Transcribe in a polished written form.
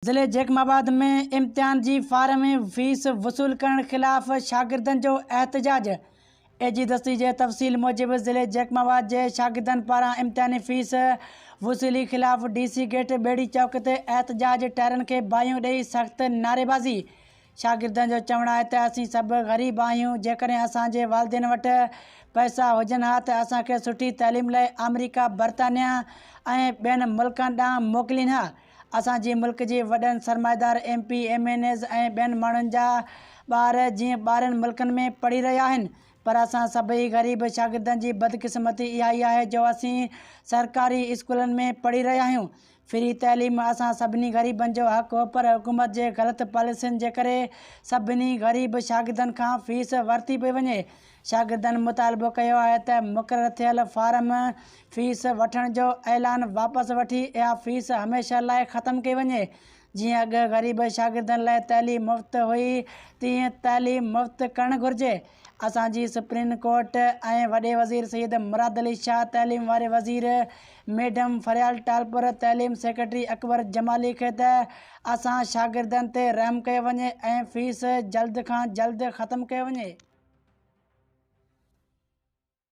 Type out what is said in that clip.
ज़िले जैकमाबाद में इम्तिहान जी फारम फीस वसूल करण खिलाफ़ शागिर्दनि जो एहतजाज। एजी दस्ती जे तफ़सील मूजिब ज़िले जैकमाबाद जे शागिर्दनि पारां इम्तिहानी फीस वसूली खिलाफ़ DC गेट बेड़ी चौक ते एहतजाज टायरनि खे बाहियूं ॾेई सख़्त नारेबाज़ी। शागिर्दनि जो चवणु आहे त असीं सभु ग़रीब आहियूं, जेकॾहिं असांजे वालिदेन वटि पैसा हुजनि हा त असांखे सुठी तइलीम लाइ अमेरिका, बरतानिया ऐं ॿियनि मुल्कनि ॾांहुं मोकिलीनि हा। असांजे मुल्क जे वॾनि सरमाएदार MP, MNAs ऐं ॿियनि माण्हुनि जा ॿार जीअं ॿाहिरनि मुल्कनि में पढ़ी रहिया आहिनि, पर असां सभई ग़रीब शागिर्दनि जी बदकिस्मती इहा ई आहे जो असीं सरकारी स्कूलनि में पढ़ी रहिया आहियूं। फ्री तइलीम असां सभिनी ग़रीबनि जो हक़ हो, पर हुकूमत जे ग़लति पॉलिसियुनि जे करे सभिनी ग़रीब शागिर्दनि खां फीस वरिती पई वञे। शागिर्दनि मुतालबो कयो आहे त मुक़ररु थियल फारम फीस वठण जो ऐलान वापसि वठी इहा फीस हमेशह लाइ ख़तमु कई वञे। जीअं अॻु ग़रीब शागिर्दनि लाइ तइलीम मुफ़्त हुई, तीअं तइलीम मुफ़्त करणु घुरिजे। असांजी सुप्रीम कोर्ट ऐं वॾे वज़ीर सैयद मुराद अली शाह, तइलीम वारे वज़ीर मैडम फरियाल टालपुर, तइलीम सेक्रेटरी अकबर जमाली खे त असां शागिर्दनि ते रहम कयो वञे ऐं फीस जल्द खां जल्द ख़तमु कयो वञे।